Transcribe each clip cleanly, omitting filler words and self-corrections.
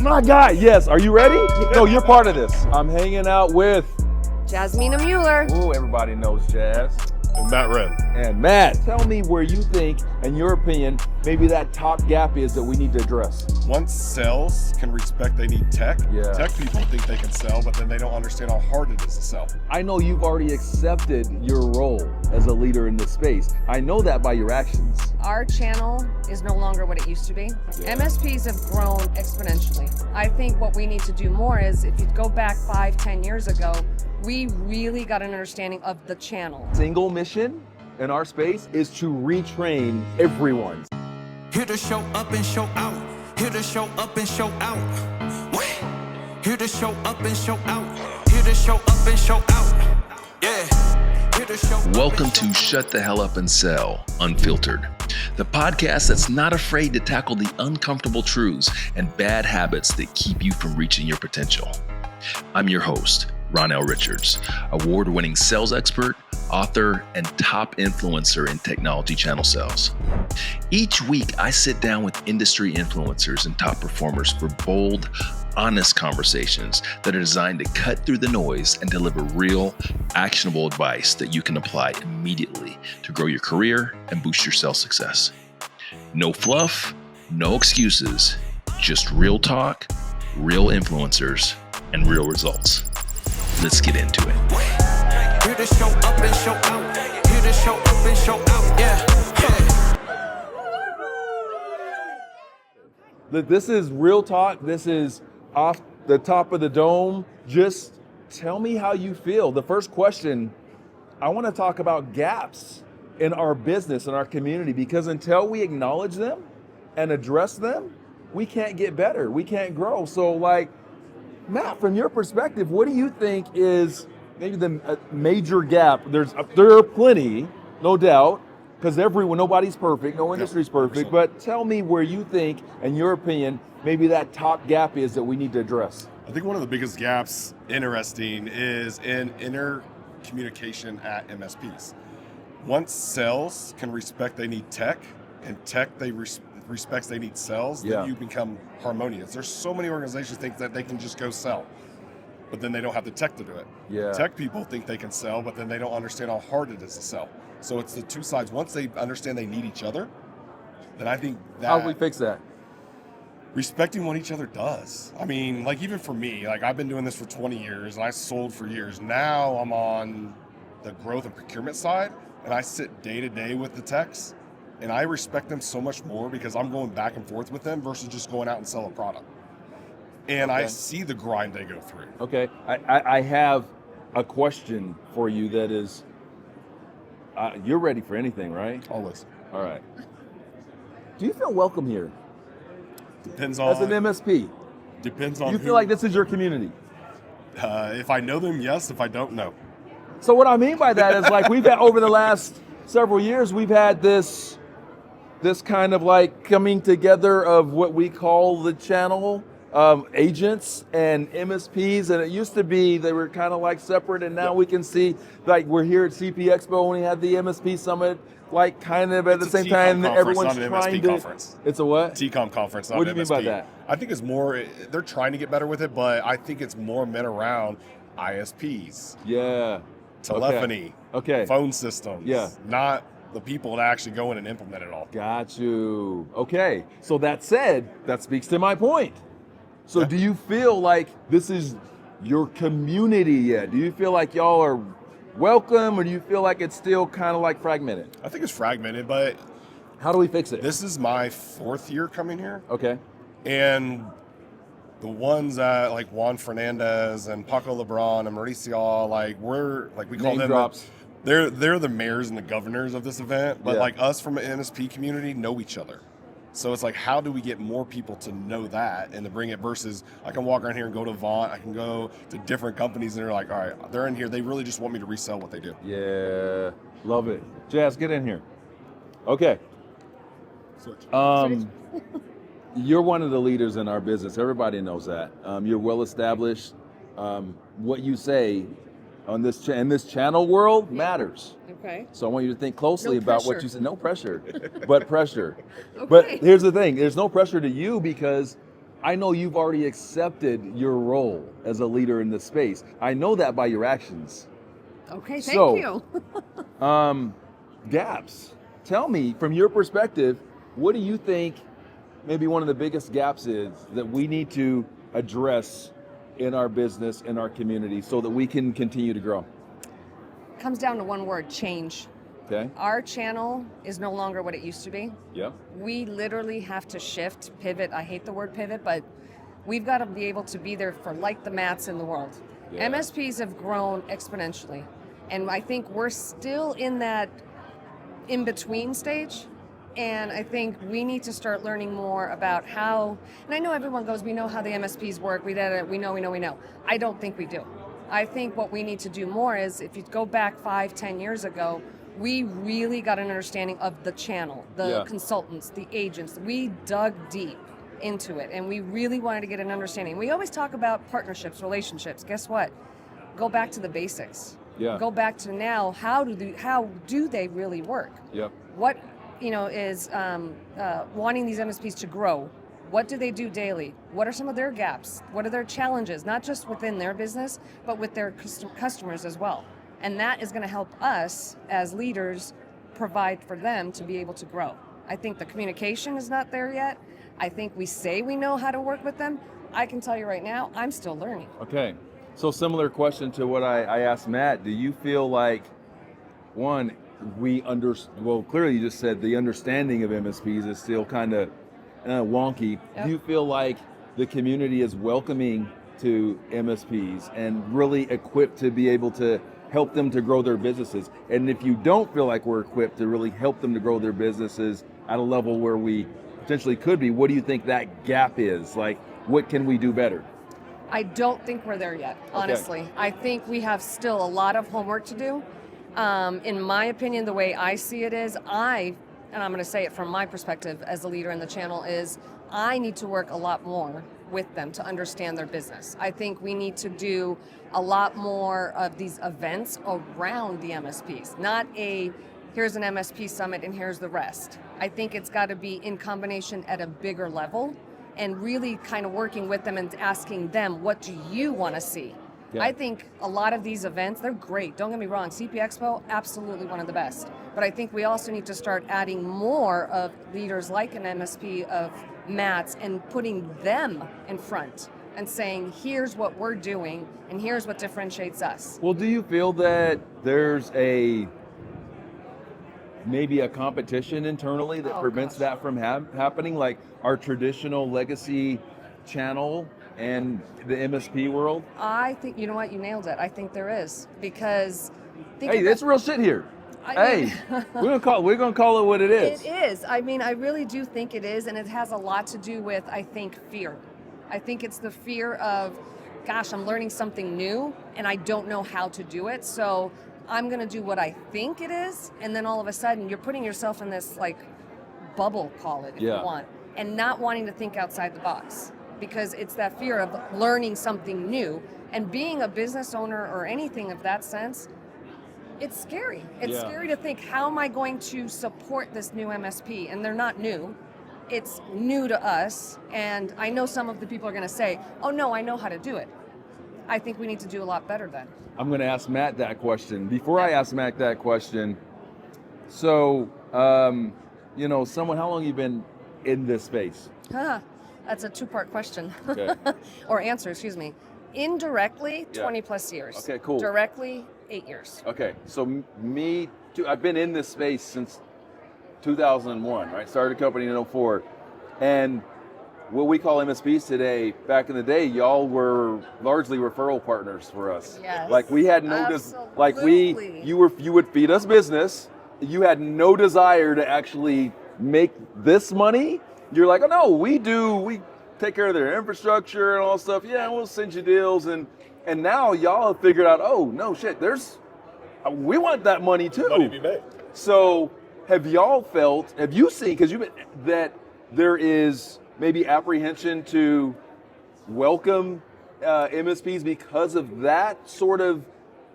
My guy, yes. Are you ready? No, you're part of this. I'm hanging out with... Jasmina Mueller. Ooh, everybody knows Jazz. And Wren. And Matt, tell me where you think, in your opinion, maybe that top gap is that we need to address. Once sales can respect they need tech, tech people think they can sell, but then they don't understand how hard it is to sell. I know you've already accepted your role as a leader in this space. I know that by your actions. Our channel is no longer what it used to be. MSPs have grown exponentially. I think what we need to do more is, if you go back 5-10 years ago, we really got an understanding of the channel. Single mission in our space is to retrain everyone. Here to show up and show out. Here to show up and show out. What? Here to show up and show out. Here to show up and show out. Yeah. Here to show up. Welcome to Shut the Hell Up and Sell Unfiltered, the podcast that's not afraid to tackle the uncomfortable truths and bad habits that keep you from reaching your potential. I'm your host, Ronnell Richards, award-winning sales expert, author, and top influencer in technology channel sales. Each week, I sit down with industry influencers and top performers for bold, honest conversations that are designed to cut through the noise and deliver real, actionable advice that you can apply immediately to grow your career and boost your sales success. No fluff, no excuses, just real talk, real influencers, and real results. Let's get into it. Here to show up and show out. Here to show up and show out. Yeah. This is real talk. This is off the top of the dome. Just tell me how you feel. The first question, I want to talk about gaps in our business, in our community, because until we acknowledge them and address them, we can't get better. We can't grow. So Matt, from your perspective, what do you think is maybe the major gap? There are plenty, no doubt, because nobody's perfect, no industry's perfect, but tell me where you think, in your opinion, maybe that top gap is that we need to address. I think one of the biggest gaps, interesting, is in intercommunication at MSPs. Once sales can respect they need tech, and tech respects they need sales, then you become harmonious. There's so many organizations think that they can just go sell, but then they don't have the tech to do it. Tech people think they can sell, but then they don't understand how hard it is to sell. So it's the two sides. Once they understand they need each other, then I think that... How do we fix that? Respecting what each other does. I mean, even for me, I've been doing this for 20 years and I sold for years. Now I'm on the growth and procurement side, and I sit day to day with the techs. And I respect them so much more because I'm going back and forth with them versus just going out and sell a product. And I see the grind they go through. Okay, I have a question for you that is, you're ready for anything, right? Always. All right. Do you feel welcome here? Depends on... As an MSP? Depends on You feel like this is your community? If I know them, yes. If I don't, no. So what I mean by that is we've had, over the last several years, we've had this kind of coming together of what we call the channel, agents and MSPs, and it used to be they were kind of separate, and now we can see we're here at CP Expo when we had the MSP Summit, kind of at the same time everyone's trying to... Conference. It's a what? TCOM conference, not What do you MSP. mean by that? I think it's more, they're trying to get better with it, but I think it's more meant around ISPs. Yeah. Telephony. Okay. Phone systems. Yeah. Not the people that actually go in and implement it all. Got you. Okay. So that said, that speaks to my point. So do you feel like this is your community yet? Do you feel like y'all are welcome, or do you feel like it's still kind of fragmented? I think it's fragmented, but... How do we fix it? This is my 4th year coming here. Okay. And the ones that Juan Fernandez and Paco Lebron and Mauricio, we call Name them drops. They're the mayors and the governors of this event, but us from an MSP community know each other. So it's how do we get more people to know that and to bring it versus I can walk around here and go to Vaunt, I can go to different companies and they're all right, they're in here, they really just want me to resell what they do. Yeah, love it. Jazz, get in here. Okay. Switch. You're one of the leaders in our business. Everybody knows that. You're well established. What you say on in this channel world matters. Okay. So I want you to think closely about what you said. No pressure, but pressure. Okay. But here's the thing. There's no pressure to you because I know you've already accepted your role as a leader in this space. I know that by your actions. Okay, thank So, you. Gaps. Tell me, from your perspective, what do you think maybe one of the biggest gaps is that we need to address in our business, in our community, so that we can continue to grow? Comes down to one word: change. Okay. Our channel is no longer what it used to be. Yep. We literally have to shift, pivot. I hate the word pivot, but we've got to be able to be there for like the Matts in the world. Yeah. MSPs have grown exponentially. And I think we're still in that in-between stage. And I think we need to start learning more about how, and I know everyone goes, we know how the MSPs work, we know. I don't think we do. I think what we need to do more is, if you go back 5-10 years ago, we really got an understanding of the channel, the consultants, the agents. We dug deep into it, and we really wanted to get an understanding. We always talk about partnerships, relationships. Guess what? Go back to the basics. Yeah. Go back to now. How do they really work? Yep. What is wanting these MSPs to grow? What do they do daily? What are some of their gaps? What are their challenges? Not just within their business, but with their customers as well. And that is going to help us as leaders provide for them to be able to grow. I think the communication is not there yet. I think we say we know how to work with them. I can tell you right now, I'm still learning. Okay. So similar question to what I asked Matt. Do you feel like, one, clearly you just said the understanding of MSPs is still kind of wonky. Yep. Do you feel like the community is welcoming to MSPs and really equipped to be able to help them to grow their businesses? And if you don't feel like we're equipped to really help them to grow their businesses at a level where we potentially could be, what do you think that gap is? Like, what can we do better? I don't think we're there yet, honestly. Okay. I think we have still a lot of homework to do. In my opinion, the way I see it is, and I'm going to say it from my perspective as a leader in the channel, is I need to work a lot more with them to understand their business. I think we need to do a lot more of these events around the MSPs, not here's an MSP summit and here's the rest. I think it's got to be in combination at a bigger level, and really kind of working with them and asking them, what do you want to see? Yeah. I think a lot of these events, they're great. Don't get me wrong. CP Expo, absolutely one of the best. But I think we also need to start adding more of leaders like an MSP of Matt's and putting them in front and saying, here's what we're doing and here's what differentiates us. Well, do you feel that there's maybe a competition internally that prevents that from happening, like our traditional legacy channel and the MSP world? I think, you know what, you nailed it. I think there is, because it's real shit here. We're gonna call it what it is. It is. I mean, I really do think it is, and it has a lot to do with, I think, fear. I think it's the fear of, gosh, I'm learning something new and I don't know how to do it, so I'm going to do what I think it is, and then all of a sudden you're putting yourself in this like bubble, call it, if you want, and not wanting to think outside the box, because it's that fear of learning something new. And being a business owner or anything of that sense, it's scary. It's scary to think, how am I going to support this new MSP? And they're not new. It's new to us. And I know some of the people are going to say, oh no, I know how to do it. I think we need to do a lot better then. I'm going to ask Matt that question. Before I ask Matt that question, so, how long have you been in this space? That's a two-part question. Okay. Or answer, excuse me. Indirectly, 20 plus years. Okay, cool. Directly, 8 years. Okay, so me too, I've been in this space since 2001, right? Started a company in 2004. And what we call MSPs today, back in the day, y'all were largely referral partners for us. Yes. Like we had no, you would feed us business. You had no desire to actually make this money. You're like, oh no, we take care of their infrastructure and all that stuff. Yeah, we'll send you deals. And now y'all have figured out, oh no shit, we want that money too. Money to be made. So have you seen, because that there is maybe apprehension to welcome MSPs because of that sort of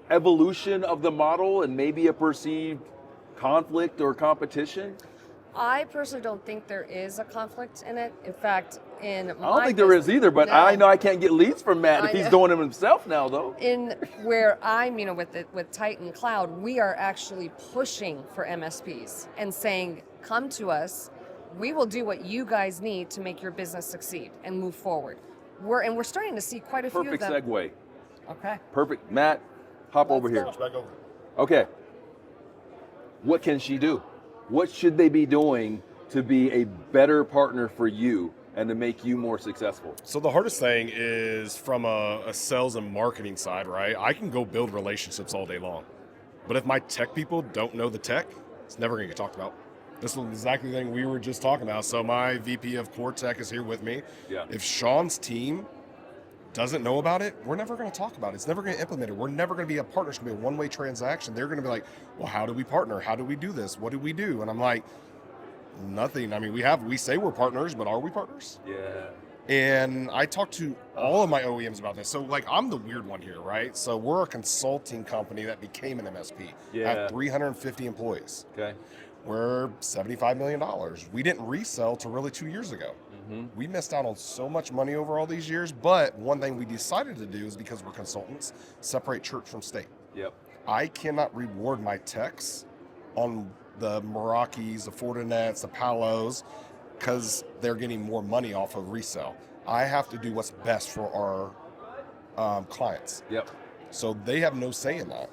evolution of the model and maybe a perceived conflict or competition? I personally don't think there is a conflict in it. In fact, in I don't think there is either, but No. I know I can't get leads from Matt if I he's know. doing them himself now, though. In where I'm, with Titan Cloud, we are actually pushing for MSPs and saying, come to us. We will do what you guys need to make your business succeed and move forward. We're starting to see quite a few of Perfect them. segue. Okay. Perfect. Matt, hop over here. Back over. Okay. What can she do? What should they be doing to be a better partner for you and to make you more successful? So the hardest thing is from a sales and marketing side, right? I can go build relationships all day long. But if my tech people don't know the tech, it's never going to get talked about. This is exactly the thing we were just talking about. So my VP of Core Tech is here with me. Yeah. If Sean's team doesn't know about it, we're never going to talk about it. It's never going to implement it. We're never going to be a partner. It's going to be a one-way transaction. They're going to be like, well, how do we partner? How do we do this? What do we do? And I'm like, nothing. I mean, we say we're partners, but are we partners? Yeah. And I talked to all of my OEMs about this. So like, I'm the weird one here, right? So we're a consulting company that became an MSP. Yeah. Have 350 employees. Okay. We're $75 million. We didn't resell till really 2 years ago. We missed out on so much money over all these years, but one thing we decided to do is, because we're consultants, separate church from state. Yep. I cannot reward my techs on the Meraki's, the Fortinets, the Palos, because they're getting more money off of resale. I have to do what's best for our clients. Yep. So they have no say in that.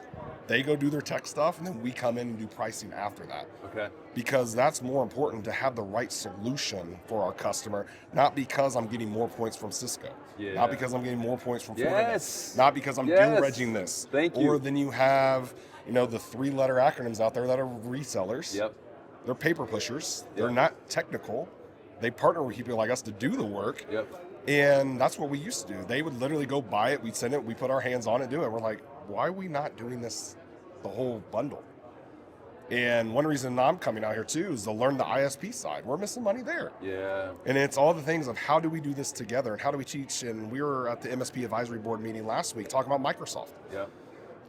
They go do their tech stuff, and then we come in and do pricing after that. Okay. Because that's more important, to have the right solution for our customer, not because I'm getting more points from Cisco. Yeah. Not because I'm getting more points from Yes. Fortinet. Not because I'm Yes. do-regging this. Thank you. Or then you have, the 3-letter acronyms out there that are resellers. Yep. They're paper pushers. Yep. They're not technical. They partner with people like us to do the work. Yep. And that's what we used to do. They would literally go buy it, we'd send it, we put our hands on it, do it. We're like, why are we not doing this, the whole bundle? And one reason I'm coming out here too is to learn the ISP side. We're missing money there. Yeah. And it's all the things of how do we do this together and how do we teach. And we were at the MSP advisory board meeting last week talking about Microsoft. Yep.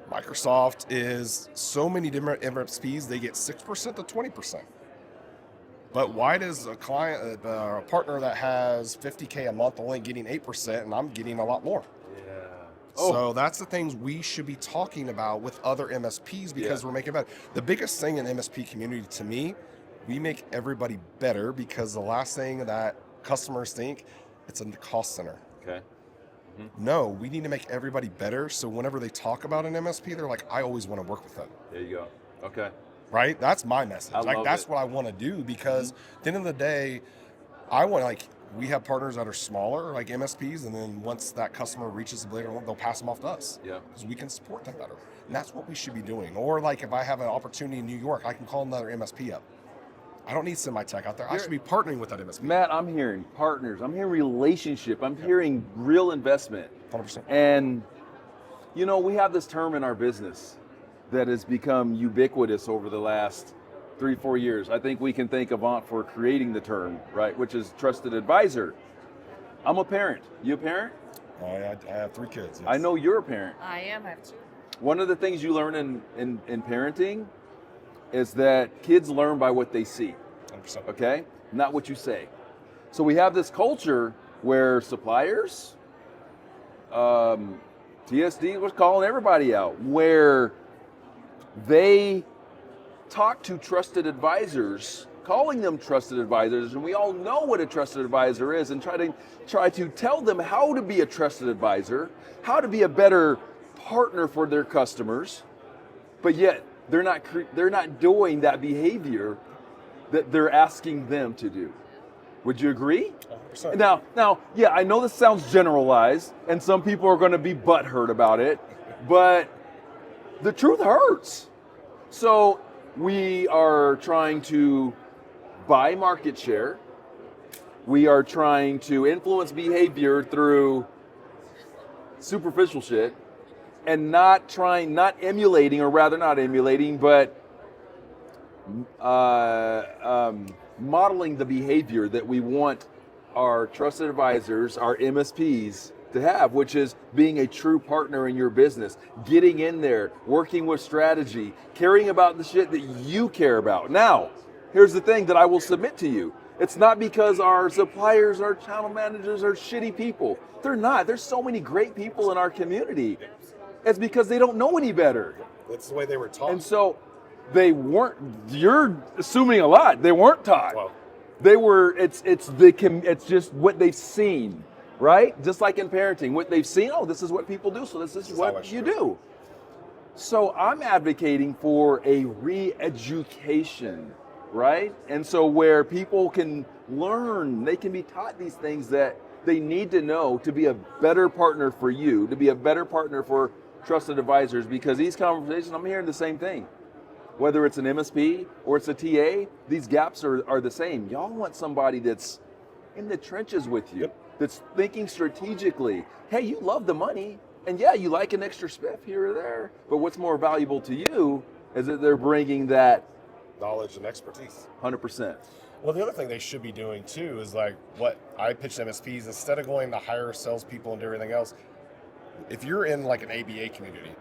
Microsoft is so many different MSPs, they get 6% to 20%. But why does a client, a partner that has $50K a month only getting 8% and I'm getting a lot more? Yeah. So that's the things we should be talking about with other MSPs, because we're making it better. The biggest thing in the MSP community to me, we make everybody better, because the last thing that customers think, it's a cost center. Okay. No, we need to make everybody better. So whenever they talk about an MSP, they're like, I always want to work with them. There you go. Okay. Right? That's my message. I Like, love that's it. what I want to do, because at the end of the day, I want, we have partners that are smaller, like MSPs, and then once that customer reaches the bigger one, they'll pass them off to us. Yeah. Because we can support them better. And that's what we should be doing. Or if I have an opportunity in New York, I can call another MSP up. I don't need semi-tech out there. I should be partnering with that MSP. Matt, I'm hearing partners. I'm hearing relationship. I'm hearing real investment. 100%. And, we have this term in our business that has become ubiquitous over the last 3-4 years. I think we can thank Avant for creating the term, right? Which is trusted advisor. I'm a parent. You a parent? I have 3 kids. Yes. I know you're a parent. I have two. One of the things you learn in parenting is that kids learn by what they see, 100%. okay? Not what you say. So we have this culture where suppliers, TSD was calling everybody out, where they talk to trusted advisors, calling them trusted advisors, and we all know what a trusted advisor is, and try to tell them how to be a trusted advisor, how to be a better partner for their customers, but yet they're not doing that behavior that they're asking them to do. Would you agree? 100%. Now, yeah, I know this sounds generalized, and some people are going to be butthurt about it, but the truth hurts. So we are trying to buy market share. We are trying to influence behavior through superficial shit, and not emulating, or rather not emulating, but modeling the behavior that we want our trusted advisors, our MSPs, to have, which is being a true partner in your business, getting in there, working with strategy, caring about the shit that you care about. Now, here's the thing that I will submit to you. It's not because our suppliers, our channel managers are shitty people. They're not. There's so many great people in our community. It's because they don't know any better. That's the way they were taught. And so they weren't, you're assuming a lot. They weren't taught. Well, They were, it's just what they've seen, right? Just like in parenting, what they've seen, oh, this is what people do, so this is what you do. So I'm advocating for a re-education, right? And so where people can learn, they can be taught these things that they need to know to be a better partner for you, to be a better partner for trusted advisors, because these conversations, I'm hearing the same thing. Whether it's an MSP or it's a TA, these gaps are the same. Y'all want somebody that's in the trenches with you, that's thinking strategically. Hey, you love the money, and yeah, you like an extra spiff here or there, but what's more valuable to you is that they're bringing that knowledge and expertise. 100%. Well, the other thing they should be doing too is like what I pitch to MSPs, instead of going to hire salespeople and do everything else, if you're in like an ABA community,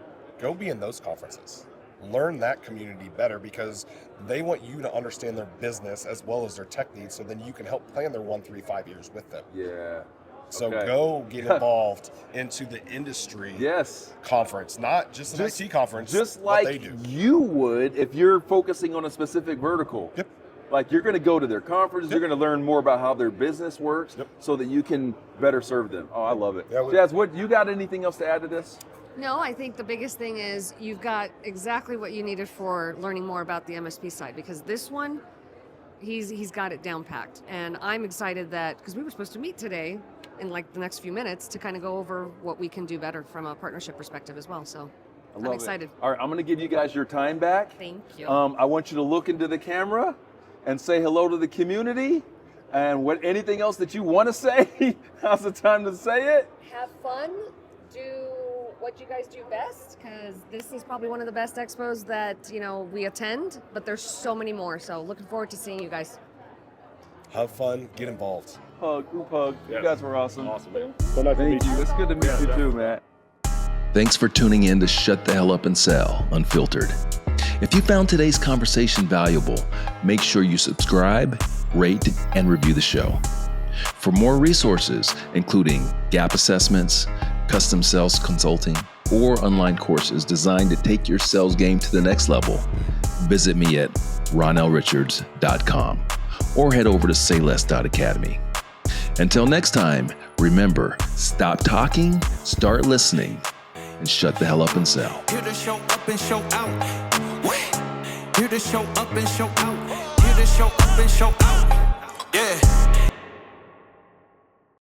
go be in those conferences. Learn that community better, because they want you to understand their business as well as their tech needs, so then you can help plan their 1, 3, 5 years with them. Yeah. So go get involved into the industry conference, not just an IT conference. Just like like you would if you're focusing on a specific vertical. Yep. Like you're going to go to their conferences, you're going to learn more about how their business works so that you can better serve them. Oh, I love it. Jazz, what you got anything else to add to this? No, I think the biggest thing is you've got exactly what you needed for learning more about the MSP side, because this one, he's got it down packed. And I'm excited that, because we were supposed to meet today in like the next few minutes to kind of go over what we can do better from a partnership perspective as well. So I'm excited. All right, I'm going to give you guys your time back. Thank you. I want you to look into the camera and say hello to the community. And anything else that you want to say, now's the time to say it. Have fun. Do what you guys do best, because this is probably one of the best expos that we attend, but there's so many more. So looking forward to seeing you guys. Have fun, get involved. Hug, hug. You guys were awesome. Awesome, man. Thank you. It's good to meet you too, Matt. Thanks for tuning in to Shut the Hell Up and Sell Unfiltered. If you found today's conversation valuable, make sure you subscribe, rate, and review the show. For more resources, including gap assessments, custom sales consulting, or online courses designed to take your sales game to the next level, visit me at ronnellrichards.com or head over to sayless.academy. Until next time, remember, stop talking, start listening, and shut the hell up and sell. Here to show up and show out. Here to show up and show out. Here to show up and show out.